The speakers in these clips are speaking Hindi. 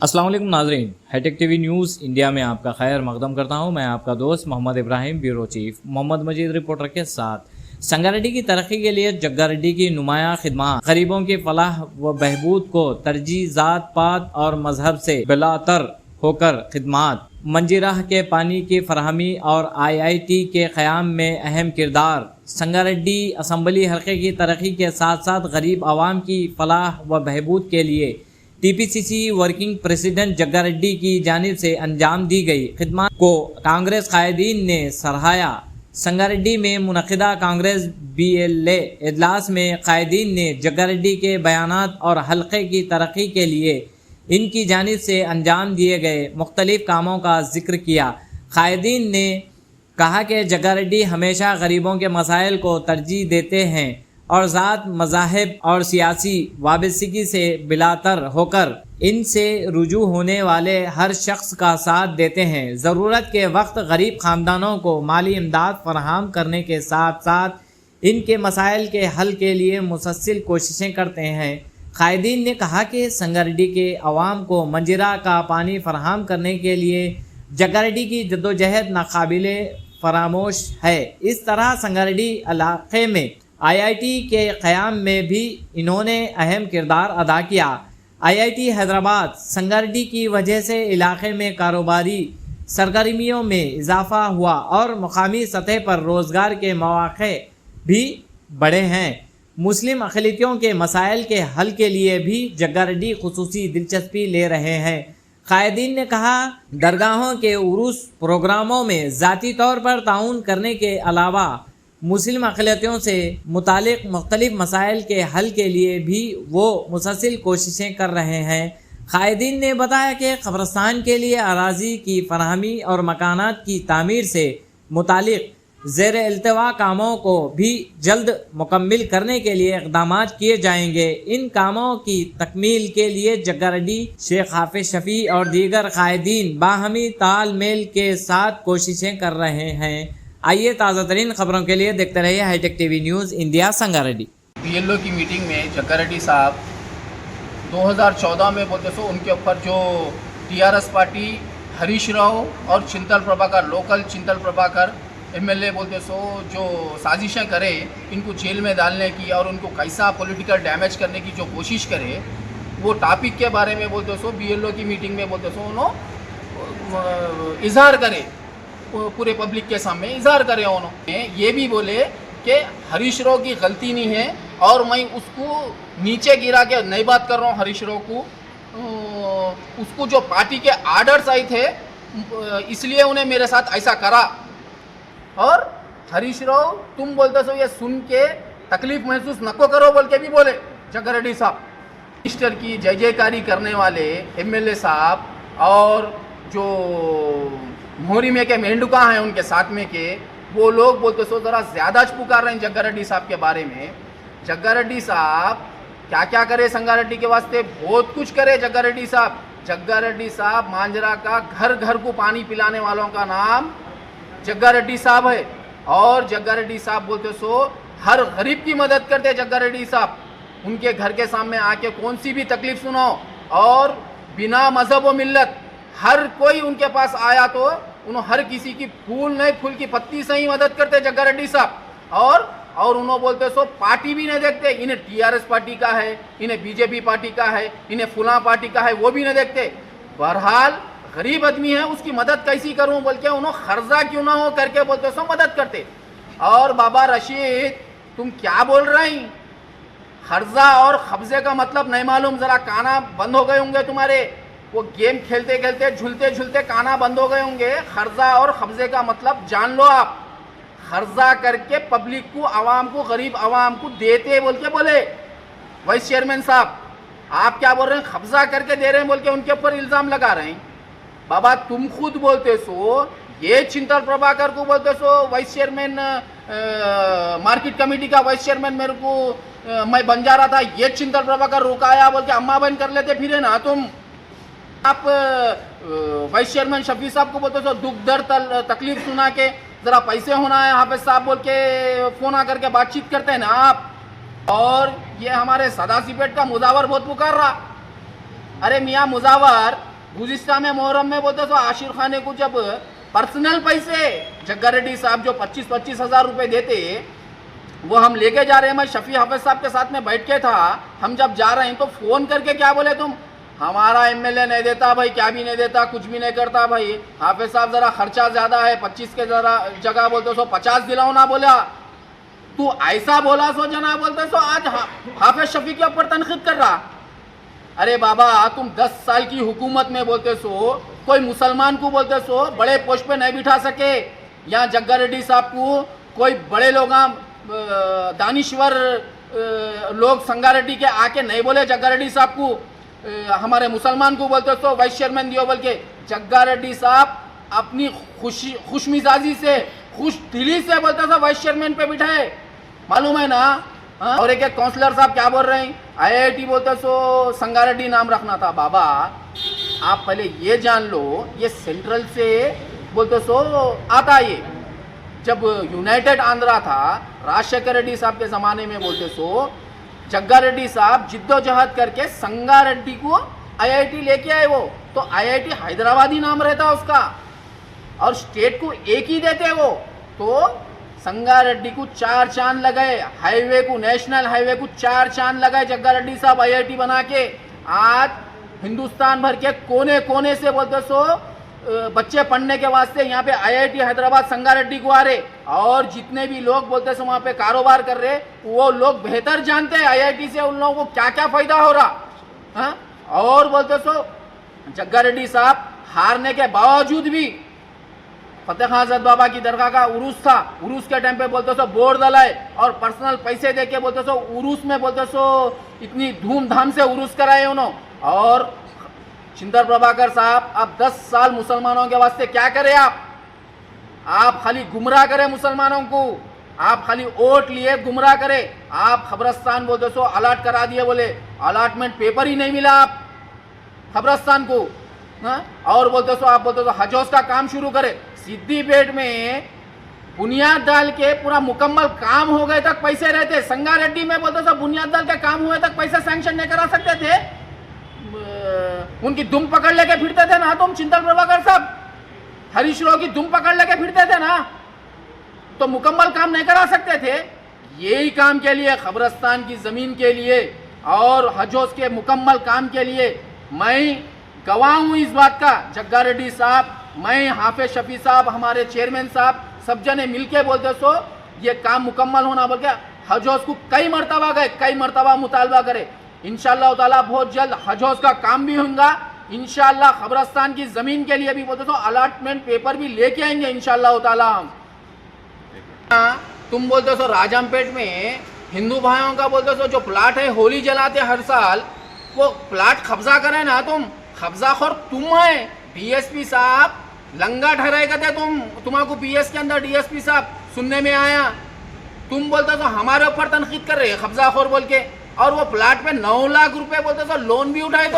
अस्सलाम वालेकुम नाजरीन, हाईटेक टीवी न्यूज़ इंडिया में आपका खैर मकदम करता हूं। मैं आपका दोस्त मोहम्मद इब्राहिम, ब्यूरो चीफ मोहम्मद मजीद रिपोर्टर के साथ। संगारेड्डी की तरक्की के लिए जग्गारेड्डी की नुमाया खिदमत, गरीबों की फलाह व बहबूद को तरजीह, ज़ात पात और मजहब से बिलातर होकर खिदमत, मंजीराह के पानी की फरहमी और IIT के क़याम में अहम किरदार। संगारेड्डी असम्बली हल्के की तरक्की के साथ साथ गरीब आवाम की फलाह व बहबूद के लिए TPCC वर्किंग प्रेसिडेंट जग्गारेड्डी की जानिब से अंजाम दी गई खिदमत को कांग्रेस कायदीन ने सराहाया। संगारेड्डी में मुनक़िदा कांग्रेस BLA इजलास में कायदीन ने जग्गारेड्डी के बयानात और हल्के की तरक्की के लिए इनकी जानिब से अंजाम दिए गए मुख्तलिफ कामों का जिक्र किया। कायदीन ने कहा कि जग्गारेड्डी हमेशा गरीबों के मसाइल को तरजीह देते हैं और ज़ात, मज़ाहिब और सियासी वाबस्तगी से बिलातर होकर इनसे रुजू होने वाले हर शख्स का साथ देते हैं। ज़रूरत के वक्त गरीब ख़ानदानों को माली इमदाद फराहम करने के साथ साथ इनके मसाइल के हल के लिए मुसलसल कोशिशें करते हैं। कायदीन ने कहा कि संगारेड्डी के अवाम को मंजीरा का पानी फराहम करने के लिए जग्गारेड्डी की जद्दोजहद नाकाबिले फरामोश है। इस तरह संगारेड्डी इलाके में IIT के क़याम में भी इन्होंने अहम किरदार अदा किया। IIT हैदराबाद संगारेड्डी की वजह से इलाके में कारोबारी सरगर्मियों में इजाफ़ा हुआ और मुकामी सतह पर रोज़गार के मौक़े भी बढ़े हैं। मुस्लिम अक़लियतों के मसाइल के हल के लिए भी जग्गारेड्डी खुसूसी दिलचस्पी ले रहे हैं। कायदीन ने कहा, दरगाहों के उरूस प्रोग्रामों में ज़ाती तौर पर ताउन करने के अलावा मुस्लिम अक़लियतों से मुतालिक मुख्तलिफ मसाइल के हल के लिए भी वो मुसलसल कोशिशें कर रहे हैं। कायदीन ने बताया कि कब्रस्तान के लिए अराज़ी की फराहमी और मकानात की तामीर से मुतालिक ज़ेर इल्तिवा कामों को भी जल्द मुकम्मिल करने के लिए इक़दाम किए जाएंगे। इन कामों की तकमील के लिए जग्गारेड्डी, शेख हाफिज शफ़ी और दीगर कायदीन बाहमी तालमेल के साथ कोशिशें कर रहे हैं। आइए ताज़ा तरीन खबरों के लिए देखते रहिए hitech TV news India. Sangareddy BLO की मीटिंग में जग्गारेड्डी साहब 2014 में बोलते सो उनके ऊपर जो TRS पार्टी हरीश राव और चिंतल प्रभाकर, लोकल चिंतल प्रभाकर MLA बोलते सो जो साजिशें करे इनको जेल में डालने की और उनको कैसा पॉलिटिकल डैमेज करने की जो कोशिश करे, वो टॉपिक के बारे में बोलते सो BLO की मीटिंग में बोलते सो उन्होंने इजहार करे, पूरे पब्लिक के सामने इजहार करे। उन्होंने ये भी बोले कि हरीश राव की गलती नहीं है और मैं उसको नीचे गिरा के नहीं बात कर रहा हूँ। हरीश राव को उसको जो पार्टी के आर्डर्स आए थे इसलिए उन्हें मेरे साथ ऐसा करा। और हरीश राव तुम बोलते सो ये सुन के तकलीफ महसूस नको करो बोल के भी बोले जग्गारेड्डी साहब। मिनिस्टर की जय जयकारी करने वाले MLA साहब और जो मोहरी में के मेंढुका हैं उनके साथ में के वो लोग बोलते सो ज़रा ज़्यादा पुकार रहे हैं जग्गारेड्डी साहब के बारे में। जग्गारेड्डी साहब क्या क्या करे संगारेड्डी के वास्ते, बहुत कुछ करे जग्गारेड्डी साहब। जग्गारेड्डी साहब मांजरा का घर घर को पानी पिलाने वालों का नाम जग्गारेड्डी साहब है। और जग्गारेड्डी साहब बोलते सो हर गरीब की मदद करते जग्गारेड्डी साहब। उनके घर के सामने आके कौन सी भी तकलीफ सुनाओ और बिना मजहब व मिल्लत हर कोई उनके पास आया तो उन्होंने हर किसी की फूल नहीं फूल की पत्ती से ही मदद करते जग्गारेड्डी साहब। और उन्होंने बोलते सो पार्टी भी नहीं देखते, इन्हें TRS पार्टी का है, इन्हें BJP पार्टी का है, इन्हें फुला पार्टी का है, वो भी नहीं देखते। बहरहाल गरीब आदमी है उसकी मदद कैसी करूं बोल के उन्होंने खर्जा क्यों ना हो करके बोलते सो मदद करते। और बाबा रशीद तुम क्या बोल रहे हैं? खर्जा और कब्जे का मतलब नहीं मालूम, जरा काना बंद हो गए होंगे तुम्हारे। वो गेम खेलते खेलते झूलते झूलते काना बंद हो गए होंगे। खर्जा और कब्जे का मतलब जान लो आप। खर्जा करके पब्लिक को, आवाम को, गरीब आवाम को देते बोल के बोले वाइस चेयरमैन साहब। आप क्या बोल रहे हैं? कब्जा करके दे रहे हैं बोल के उनके ऊपर इल्ज़ाम लगा रहे हैं। बाबा तुम खुद बोलते सो, ये चिंतल प्रभाकर को बोलते सो वाइस चेयरमैन, मार्केट कमेटी का वाइस चेयरमैन मेरे को मैं बन जा रहा था, ये चिंतल प्रभाकर रुकाया बोल के अम्मा बन कर लेते फिर ना तुम। आप वाइस चेयरमैन शफी साहब को बोलते सो दुख दर्द तकलीफ सुना के ज़रा पैसे होना है हाफिज साहब बोल के फ़ोन आ करके बातचीत करते हैं ना आप। और ये हमारे सदासीपेट का मुजावर बहुत पुकार रहा। अरे मियाँ मुजावर, गुज़िस्ता में मुहर्रम में बोलते तो आशिर खान को जब पर्सनल पैसे जग्गा रेड्डी साहब जो 25-25 हज़ार रुपये देते वो हम लेके जा रहे हैं। मैं शफी हाफिज साहब के साथ में बैठ के था, हम जब जा रहे हैं तो फ़ोन करके क्या बोले तुम, हमारा एमएलए नहीं देता भाई, क्या भी नहीं देता, कुछ भी नहीं करता भाई, हाफिज साहब ज़रा खर्चा ज़्यादा है, 25 के ज़रा जगह बोलते सो 50 दिलाओ ना। बोला तू ऐसा बोला सो जना बोलते सो आज हाफिज शफी के ऊपर तनखीद कर रहा। अरे बाबा तुम 10 साल की हुकूमत में बोलते सो कोई मुसलमान को बोलते सो बड़े पोस्ट पे नहीं बिठा सके। यहाँ जग्गा रेड्डी साहब को कोई बड़े लोग दानिश्वर लोग संगारेड्डी के आके नहीं बोले जग्गा रेड्डी साहब को हमारे मुसलमान को बोलते सो वाइस चेयरमैन दियो बोल के। जग्गा रेड्डी साहब अपनी खुश मिजाजी से खुश दिली से बोलते सो वाइस चेयरमैन पे बिठाए, मालूम है ना। और एक काउंसलर साहब क्या बोल रहे हैं, IIT बोलते सो संगारेड्डी नाम रखना था। बाबा आप पहले ये जान लो ये सेंट्रल से बोलते सो आता। ये जब यूनाइटेड आंध्रा था राजशेखर रेड्डी साहब के ज़माने में बोलते सो जग्गा रेड्डी साहब जिद्दोजहद करके संगारेड्डी को IIT लेके आए। वो तो IIT हैदराबादी नाम रहता उसका और स्टेट को एक ही देते वो। तो संगारेड्डी को 4 चांद लगाए, हाईवे को नेशनल हाईवे को 4 चांद लगाए जग्गा रेड्डी साहब IIT बना के। आज हिंदुस्तान भर के कोने कोने से बोलते सो बच्चे पढ़ने के वास्ते यहाँ पे IIT हैदराबाद संगारेड्डी को आ रहे। और जितने भी लोग बोलते सो वहाँ पे कारोबार कर रहे वो लोग बेहतर जानते हैं IIT से उन लोगों को क्या क्या फायदा हो रहा। हाँ और बोलते सो जग्गा रेड्डी साहब हारने के बावजूद भी फतेह खान आज़ाद बाबा की दरगाह का उरूस था, उरूस के टाइम पे बोलते सो बोर्ड दलाए और पर्सनल पैसे देके बोलते सो उरूस में बोलते सो इतनी धूमधाम से उरूस कराए उन्होंने। और चिंतन प्रभाकर साहब अब 10 साल मुसलमानों के वास्ते क्या करें आप खाली गुमराह करें मुसलमानों को, आप खाली वोट लिए गुमराह करें। आप खबरस्तान बोलते सो अलॉट करा दिए, बोले अलॉटमेंट पेपर ही नहीं मिला आप खबरस्तान को। और बोलते सो आप बोलते सो हज हाउस का काम शुरू करें। सिद्दीपेट में बुनियाद डाल के पूरा मुकम्मल काम हो गए तक पैसे रहते। संगारेड्डी में बोलते सो बुनियाद डाल के काम हुए तक पैसे सैंक्शन नहीं करा सकते थे, उनकी दुम पकड़ लेके फिरते थे ना तुम चिंतन प्रभाकर साहब, हरीश राव की दुम पकड़ लेके फिरते थे ना, तो मुकम्मल काम नहीं करा सकते थे। यही काम के लिए खबरस्तान की ज़मीन के लिए और हज हाउस के मुकम्मल काम के लिए मैं गवाह हूँ इस बात का। जग्गा रेड्डी साहब, मैं, हाफिज शफी साहब, हमारे चेयरमैन साहब सब जने मिलके बोलते सो ये काम मुकम्मल होना बोल के हज हाउस को कई मरतबा गए, कई मरतबा मुतालबा करे। इंशाअल्लाह ताला बहुत जल्द हज हाउस का काम भी होगा। इंशाअल्लाह खबरस्तान की ज़मीन के लिए भी बोलते सो अलॉटमेंट पेपर भी लेके आएंगे इंशाअल्लाह ताला। तुम बोलते सो राजमपेट में हिंदू भाइयों का बोलते सो जो प्लाट है होली जलाते हर साल, वो प्लाट कब्जा करे ना तुम, कब्जा खोर तुम है। DSP साहब लंगा ठहराए थे तुम्हारा BS के अंदर DSP साहब सुनने में आया। तुम बोलते तो हमारे ऊपर तनकीद कर रहे कब्जा खोर बोल के, और वो प्लाट पे 9 लाख रुपए बोलते तो लोन भी उठाए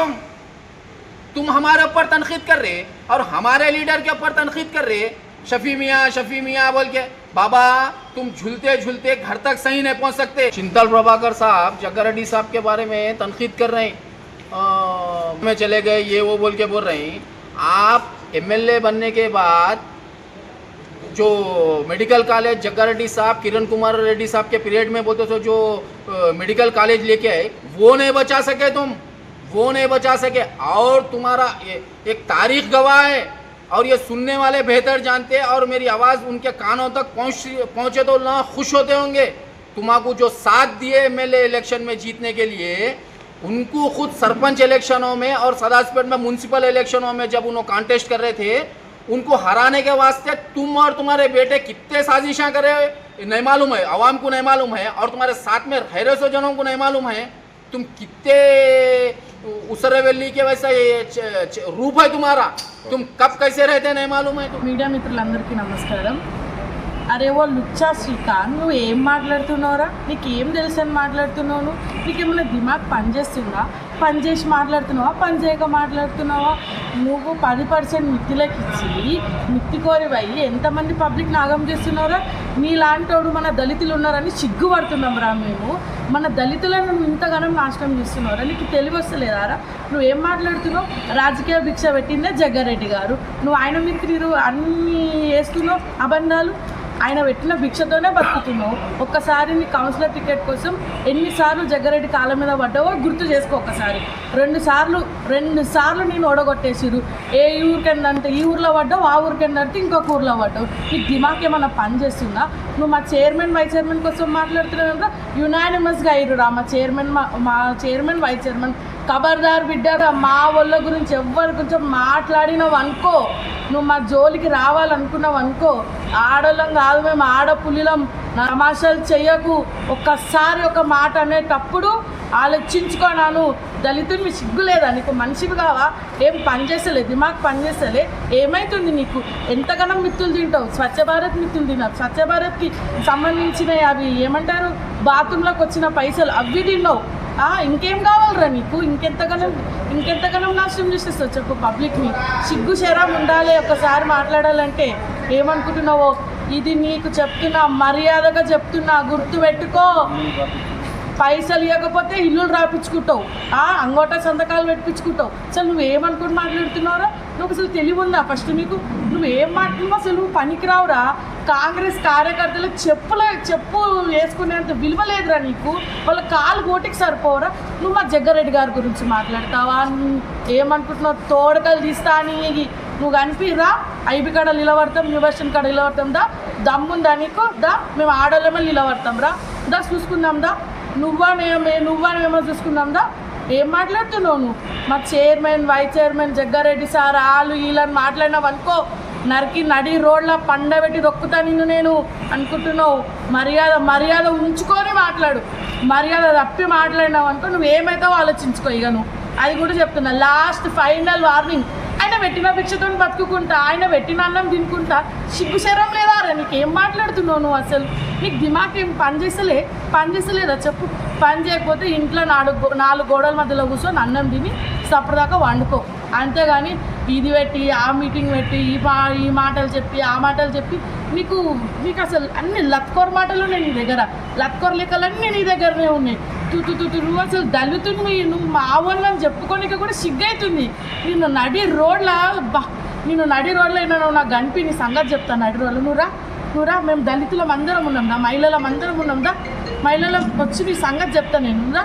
तुम हमारे ऊपर तनकीद कर रहे और हमारे लीडर के ऊपर तनकीद कर रहे शफी मियाँ बोल के। बाबा तुम झूलते झूलते घर तक सही नहीं पहुंच सकते। चिंतन प्रभाकर साहब जग्गा रेड्डी साहब के बारे में तनकीद कर रहे हैं, में चले गए ये वो बोल के बोल रहे हैं। आप MLA बनने के बाद जो मेडिकल कॉलेज जग्गा रेड्डी साहब किरण कुमार रेड्डी साहब के पीरियड में बोलते तो जो मेडिकल कॉलेज लेके आए वो नहीं बचा सके तुम, वो नहीं बचा सके। और तुम्हारा एक तारीख गवाह है और ये सुनने वाले बेहतर जानते हैं और मेरी आवाज़ उनके कानों तक पहुँचे तो ना खुश होते होंगे। तुम्हारा जो साथ दिए MLA इलेक्शन में जीतने के लिए, उनको खुद सरपंच इलेक्शनों में और सदासपेट में म्यूनसिपल इलेक्शनों में जब उन्होंने कॉन्टेस्ट कर रहे थे, उनको हराने के वास्ते तुम और तुम्हारे बेटे कितने साजिशें करे नहीं मालूम है, आवाम को नहीं मालूम है, और तुम्हारे साथ में रह रहे जनों को नहीं मालूम है। तुम कितने उसरेवेली के वैसा रूप है तुम्हारा, तुम कब कैसे रहते नहीं मालूम है। మీడియా మిత్రులందరికీ నమస్కారం। అరే ఓ లుచ్చా శ్రీకాంత్, నువ్వు ఏం మాట్లాడుతున్నావురా? నీకు ఏం తెలుసు అని మాట్లాడుతున్నావు? నీకేమైనా దిమాగ్ పనిచేస్తుందా? పని చేసి మాట్లాడుతున్నావా, పని చేయక మాట్లాడుతున్నావా? నువ్వు 10% మిత్తిలోకి ఇచ్చి మిత్తికోరివయ్యి ఎంతమంది పబ్లిక్ నాగం చేస్తున్నారా? నీలాంటోడు మన దళితులు ఉన్నారని సిగ్గుపడుతున్నాం రా మేము. మన దళితులను నువ్వు ఇంతగానం నాశనం చేస్తున్నారా? నీకు తెలివి వస్తలేదారా? నువ్వేం మాట్లాడుతున్నావు? రాజకీయ భిక్ష పెట్టిందే జగ్గారెడ్డి గారు. నువ్వు ఆయన మిత్రులు అన్నీ వేస్తున్నావు అబంధాలు. ఆయన పెట్టిన భిక్షతోనే బతుకుతున్నావు. ఒక్కసారి నీ కౌన్సిలర్ టికెట్ కోసం ఎన్నిసార్లు జగ్గారెడ్డి కాళ్ళ మీద పడ్డావో గుర్తు చేసుకో. ఒక్కసారి 2 సార్లు నేను ఓడగొట్టేసిరు. ఏ ఊరికెందంటే ఈ ఊర్లో పడ్డావు, ఆ ఊరికెందంటే ఇంకొక ఊర్లో పడ్డావు. నీకు దిమాగ్ ఏమన్నా పని చేస్తుందా? నువ్వు మా చైర్మన్ వైస్ చైర్మన్ కోసం మాట్లాడుతున్నావు. యునానిమస్గా అయ్యారు మా చైర్మన్ వైస్ చైర్మన్. ఖబర్దార్ బిడ్డ, మా వాళ్ళ గురించి ఎవరి గురించి మాట్లాడినావు అనుకో, నువ్వు మా జోలికి రావాలనుకున్నావు అనుకో, ఆడోళ్ళం కాదు మేము, ఆడపులిలం. తమాషాలు చెయ్యకు. ఒక్కసారి ఒక మాట అనేటప్పుడు ఆలోచించుకోనాను. దళితుడిని సిగ్గు లేదా నీకు? మనిషివి కావా? ఏం పని చేస్తలే, దిమాగ్ పని చేస్తలే. ఏమవుతుంది నీకు? ఎంతగానో మిత్తులు తింటావు? స్వచ్ఛ భారత్ మిత్తులు తిన్నావు. స్వచ్ఛ భారత్కి సంబంధించిన అవి ఏమంటారు, బాత్రూంలోకి వచ్చిన పైసలు అవి తిన్నావు. ఇంకేం కావాలరా నీకు? ఇంకెంతగానో నాశనం చేసేస్తావు చెప్పు పబ్లిక్ని. సిగ్గు శరం ఉండాలి. ఒకసారి మాట్లాడాలంటే ఏమనుకుంటున్నావో, ఇది నీకు చెప్తున్నా, మర్యాదగా చెప్తున్నా, గుర్తుపెట్టుకో. పైసలు ఇవ్వకపోతే ఇల్లులు రాపించుకుంటావు, అంగోట సంతకాలు పెట్టించుకుంటావు. అసలు నువ్వేమనుకుని మాట్లాడుతున్నావురా? నువ్వు అసలు తెలివి ఉందా ఫస్ట్ నీకు? నువ్వేం మాట్లాడుతున్నావు? అసలు నువ్వు పనికిరావురా. కాంగ్రెస్ కార్యకర్తలు చెప్పు వేసుకునేంత విలువ లేదురా నీకు. వాళ్ళ కాలు గోటికి సరిపోవరా? నువ్వు మా జగ్గారెడ్డి గారి గురించి మాట్లాడతావా? ఏమనుకుంటున్నావు? తోడకలు తీస్తా అని నువ్వు కనిపిరా. ఐబీ కాడ నిలబడతాం, న్యూవర్షన్ కాడ నిలబడతాం. దమ్ముందా నీకు? మేము ఆడోళ్ళమే నిలబడతాం రా. చూసుకుందాం నువ్వా చూసుకుందాం. ఏం మాట్లాడుతున్నావు నువ్వు? మా chairman vice chairman Jaggareddy sir వాళ్ళు వీళ్ళని మాట్లాడినావు అనుకో, నరికి నడి రోడ్ల పండబెట్టి దొక్కుతా నిన్ను నేను అనుకుంటున్నావు. మర్యాద ఉంచుకొని మాట్లాడు. మర్యాద తప్పి మాట్లాడినావు అనుకో, నువ్వు ఏమైతావో ఆలోచించుకో. ఇక నువ్వు అది కూడా చెప్తున్నా, లాస్ట్ ఫైనల్ వార్నింగ్. ఆయన పెట్టిన భిక్షతో బతుకుంటా, ఆయన పెట్టిన అన్నం తినుకుంటా. సిగ్గు శరం లేదా రా? నీకేం మాట్లాడుతున్నావు నువ్వు? అసలు నీకు దిమాగ్ ఏం పని చేస్తలేదా చెప్పు? పని చేయకపోతే ఇంట్లో 4 గోడల మధ్యలో కూర్చొని అన్నం తిని సపరదాకా వండుకో. అంతేగాని ఇది పెట్టి ఆ మీటింగ్ పెట్టి ఈ మాటలు చెప్పి ఆ మాటలు చెప్పి నీకు అసలు అన్ని లత్కోర్ మాటలు ఉన్నాయి నీ దగ్గర. లత్కోర్ లెక్కలన్నీ నీ దగ్గరనే ఉన్నాయి. నువ్వు అసలు దళితుడివి, నువ్వు మా వాళ్ళని చెప్పుకోనిక కూడా సిగ్గైతుంది. నిన్ను నడి రోడ్లో అయినా నాకు కనిపి నీ సంగతి చెప్తాను. నడి రోడ్లు నువ్వురా. మేము దళితులం అందరం ఉన్నాం, మహిళలం అందరం ఉన్నాం. మహిళలకు వచ్చి నీ సంగతి చెప్తాను నేను.